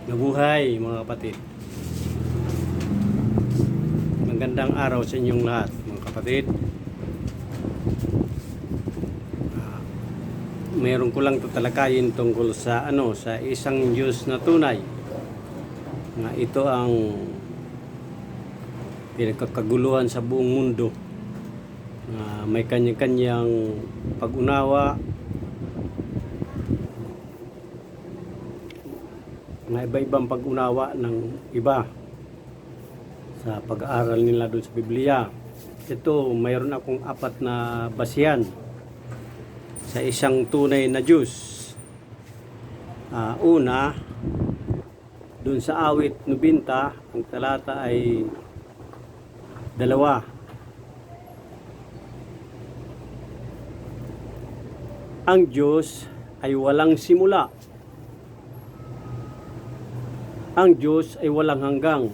Mabuhay mga kapatid. Magandang araw sa inyong lahat mga kapatid. Meron ko lang tatalakayin tungkol sa sa isang Diyos na tunay. Nga ito ang pinagkakaguluhan sa buong mundo. May kanya-kanyang pag-unawa, na iba-ibang pag-unawa ng iba sa pag-aaral nila doon sa Biblia. Ito, mayroon akong 4 na basihan sa isang tunay na Diyos. Una, doon sa awit 90, ang talata ay 2. Ang Diyos ay walang simula. Ang Diyos ay walang hanggang.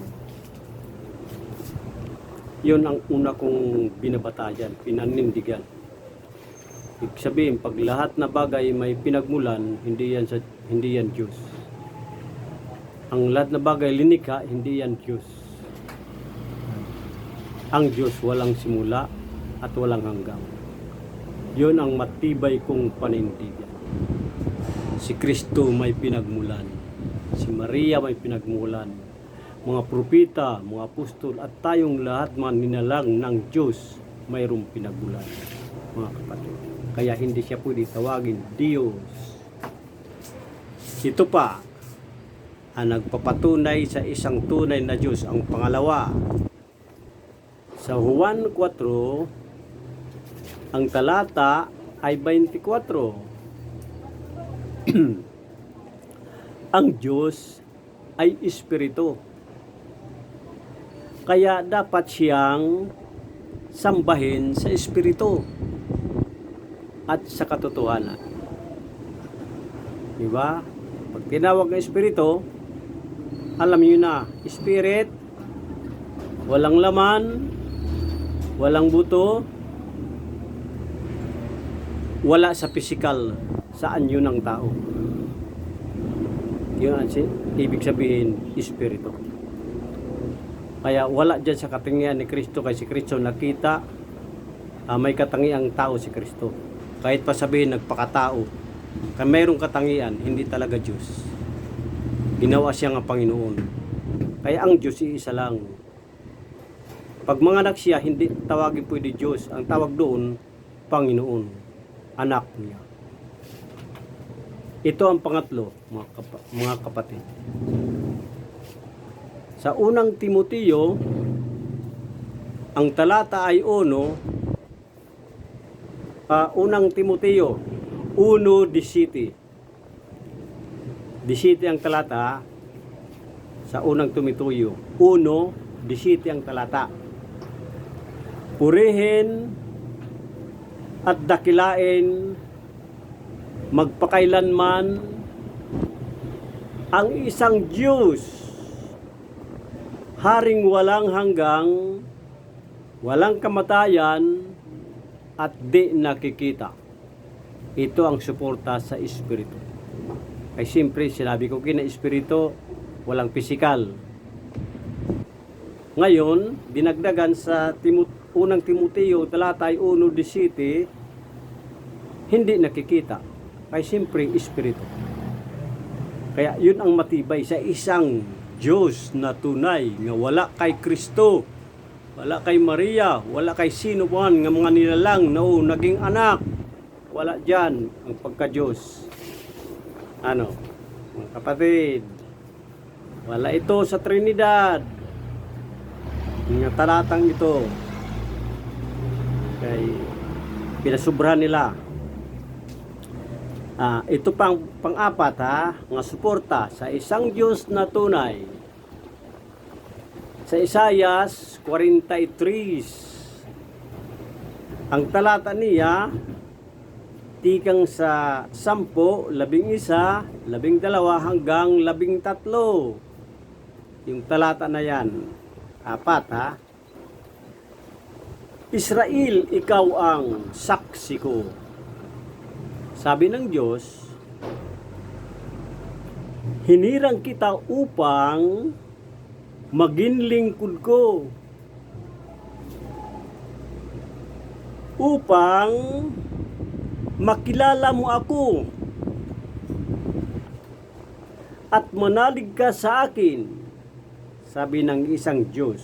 Yun ang una kong binabatayan, pinanindigan. Ibig sabihin, pag lahat na bagay may pinagmulan, hindi yan Diyos. Ang lahat na bagay linikha, hindi yan Diyos. Ang Diyos walang simula at walang hanggang. Yun ang matibay kong panindigan. Si Kristo may pinagmulan. Si Maria may pinagmulan, mga propeta, mga apostol, at tayong lahat man ninalang ng Diyos mayroong pinagmulan, mga kapatid. Kaya hindi siya pwede tawagin Diyos. Ito pa ang nagpapatunay sa isang tunay na Diyos. Ang pangalawa, sa Juan 4, ang talata ay 24. Ang Diyos ay Espiritu. Kaya dapat siyang sambahin sa Espiritu at sa katotohanan. Diba? Pag tinawag ng Espiritu, alam niyo na, Spirit, walang laman, walang buto, wala sa physical, sa anyo ng tao. Yun ang ibig sabihin, Espiritu. Kaya wala dyan sa katangian ni Kristo, kay si Kristo nakita, may katangiang tao si Kristo. Kahit pa sabihin nagpakatao, kaya mayroong katangian, hindi talaga Diyos. Ginawa siya ng Panginoon. Kaya ang Diyos iisa lang. Pag manganak siya, hindi tawagin pwede Diyos. Ang tawag doon, Panginoon, anak niya. Ito ang pangatlo, mga kapatid. Sa unang Timoteo, ang talata ay 1, unang Timoteo 1:17. 17 ang talata sa unang Timoteo. 1:17 ang talata. Purihin at dakilain magpakailanman ang isang Diyos, haring walang hanggang, walang kamatayan, at di nakikita. Ito ang suporta sa Espiritu. Ay siyempre, sinabi ko kina Espiritu, walang pisikal. Ngayon, dinagdagan sa unang Timoteo, talata 1:17, hindi nakikita. Ay siyempre, Espiritu. Kaya yun ang matibay sa isang Diyos na tunay, nga wala kay Kristo, wala kay Maria, wala kay sino man nga mga nilalang na naging anak. Wala dyan ang pagka-Diyos. Mga kapatid, wala ito sa Trinidad. Yung talatang ito, kay pinasubrahan nila. Ito pang-apat nga suporta sa isang Diyos na tunay. Sa Isaias 43, ang talata niya, tikang sa 10, 11, 12 hanggang 13. Yung talata na yan, 4 Israel, ikaw ang saksi ko. Sabi ng Diyos, Hinirang kita upang maging lingkod ko. Upang makilala mo ako at manalig ka sa akin, sabi ng isang Diyos.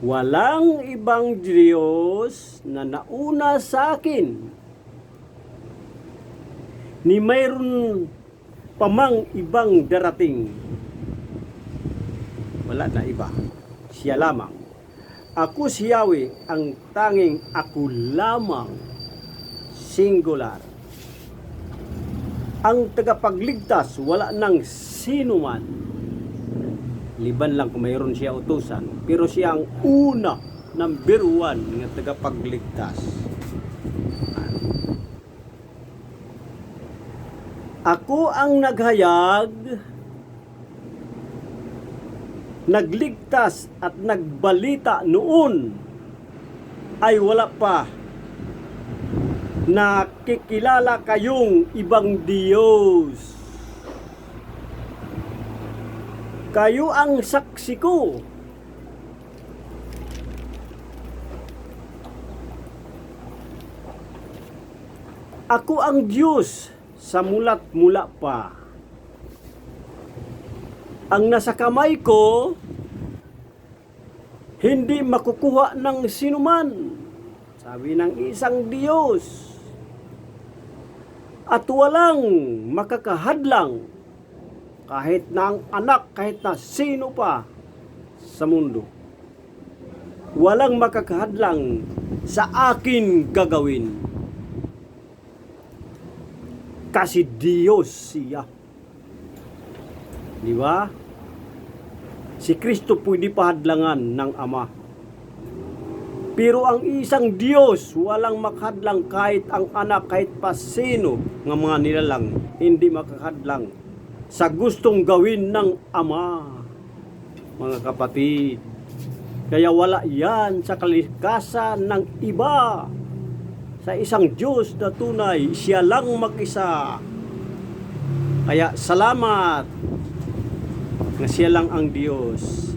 Walang ibang Diyos na nauna sa akin, ni mayroon pamang ibang darating. Wala na iba, siya lamang. Ako si Yahweh, ang tanging ako lamang, singular. Ang tagapagligtas, wala nang sino man. Liban lang kung mayroon siya utusan. Pero siya ang una, number one, ng tagapagligtas. Ako ang naghayag, nagligtas at nagbalita noon ay wala pa nakikilala kayong ibang Diyos. Kayo ang saksi ko. Ako ang Diyos sa mulat-mula pa. Ang nasa kamay ko, hindi makukuha ng sinuman, sabi ng isang Diyos. At walang makakahadlang, kahit na ang anak, kahit na sino pa sa mundo. Walang makakahadlang sa akin gagawin. Kasi Diyos siya. Di ba? Si Kristo pwede pahadlangan ng Ama. Pero ang isang Diyos, walang makahadlang kahit ang anak, kahit pa sino ng mga nilalang, hindi makahadlang sa gustong gawin ng Ama. Mga kapatid, kaya wala yan sa kalikasan ng iba. Sa isang Diyos na tunay, siya lang mag-isa. Kaya salamat na siya lang ang Diyos.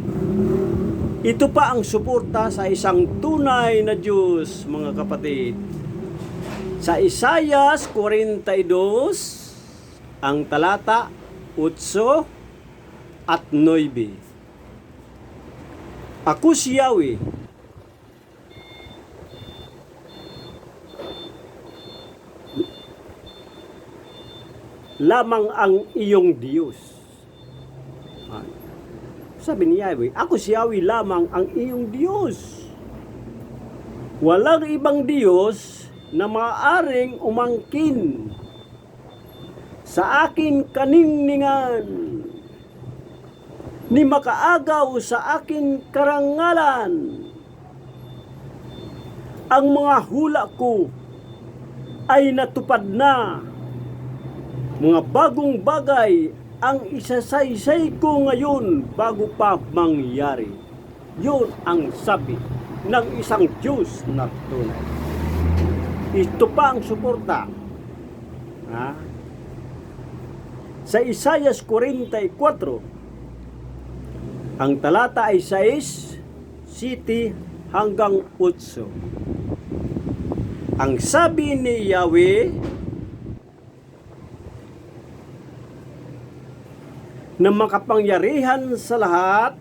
Ito pa ang suporta sa isang tunay na Diyos, mga kapatid. Sa Isaias 42, ang talata 8 at 9. Ako si Yahweh, lamang ang iyong Diyos. Sabi ni Yahweh, ako si Yahweh lamang ang iyong Diyos. Walang ibang Diyos na maaaring umangkin sa akin kaningningan, ni makaagaw sa akin karangalan. Ang mga hula ko ay natupad na. Mga bagong bagay ang isasaysay ko ngayon bago pa mangyari. Yun ang sabi ng isang Diyos na tunay. Ito pa ang suporta. Sa Isaias 44, ang talata ay 6, 7 hanggang 8. Ang sabi ni Yahweh, na makapangyarihan sa lahat,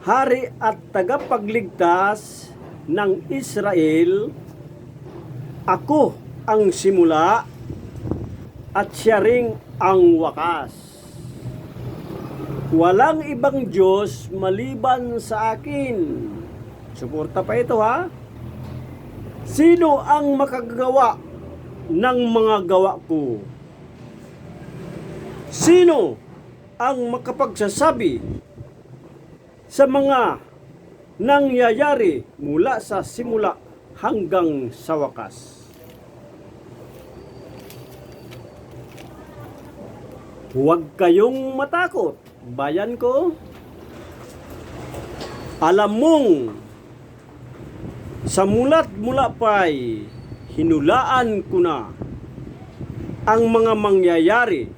hari at tagapagligtas ng Israel, ako ang simula at siya ring ang wakas. Walang ibang Diyos maliban sa akin. Suporta pa ito, ha? Sino ang makagagawa ng mga gawa ko? Sino ang makapagsasabi sa mga nangyayari mula sa simula hanggang sa wakas? Huwag kayong matakot, bayan ko. Alam mong sa mula't-mula pa'y hinulaan ko na ang mga mangyayari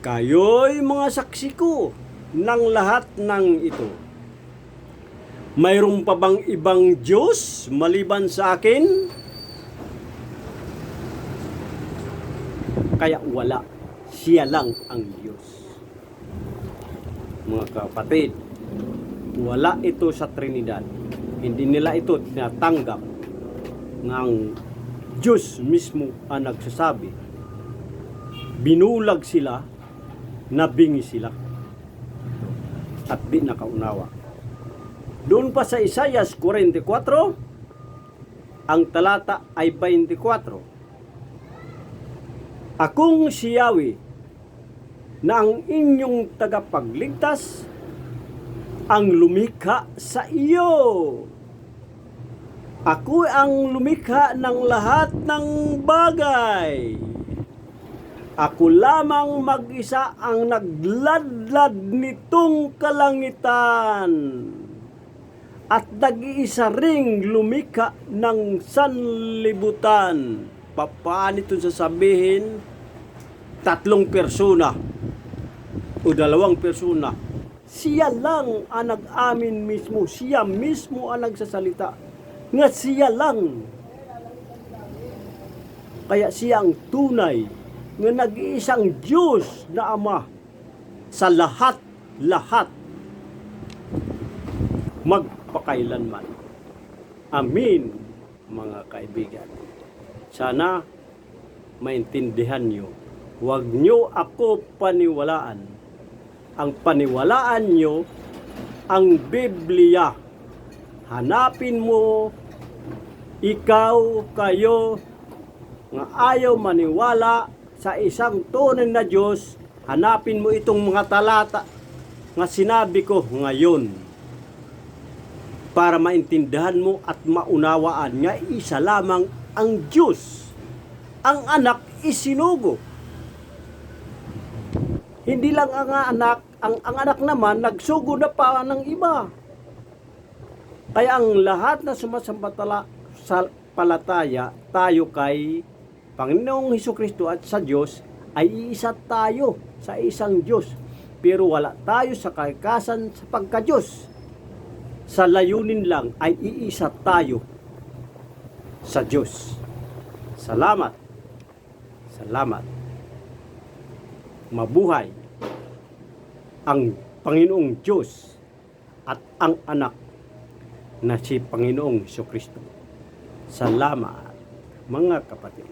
Kayo'y mga saksi ko ng lahat ng ito. Mayroon pa bang ibang Diyos maliban sa akin? Kaya wala. Siya lang ang Diyos. Mga kapatid, wala ito sa Trinidad. Hindi nila ito tinatanggap ng Diyos mismo ang nagsasabi. Binulag sila, nabingi sila, at di nakaunawa. Doon pa sa Isaias 44, ang talata ay 24. Akong si Yahweh, na ang inyong tagapagligtas, ang lumikha sa iyo. Ako ang lumikha ng lahat ng bagay. Ako lamang mag-isa ang nagladlad nitong kalangitan. At nag-iisa ring lumikha ng sanlibutan. Paano ito sasabihin? 3 persona o 2 persona. Siya lang ang nag-amin mismo. Siya mismo ang nagsasalita. Nga siya lang. Kaya siya ang tunay nga nag-iisang Diyos na Ama sa lahat-lahat. Magpakailanman. Amin, mga kaibigan. Sana maintindihan nyo. Huwag nyo ako paniwalaan. Ang paniwalaan nyo, ang Biblia. Hanapin mo, ikaw, kayo, nga ayaw maniwala sa isang tunay na Diyos, hanapin mo itong mga talata nga sinabi ko ngayon para maintindihan mo at maunawaan nga isa lamang ang Diyos. Ang anak isinugo. Hindi lang ang anak, ang anak naman nagsugo na pa ng iba. Kaya ang lahat na sumasampalataya tayo kay Panginoong Hesukristo at sa Diyos ay iisa tayo sa isang Diyos. Pero wala tayo sa kalikasan sa pagka-Diyos. Sa layunin lang ay iisa tayo sa Diyos. Salamat. Salamat. Mabuhay ang Panginoong Diyos at ang anak na si Panginoong Hesukristo. Salamat, mga kapatid.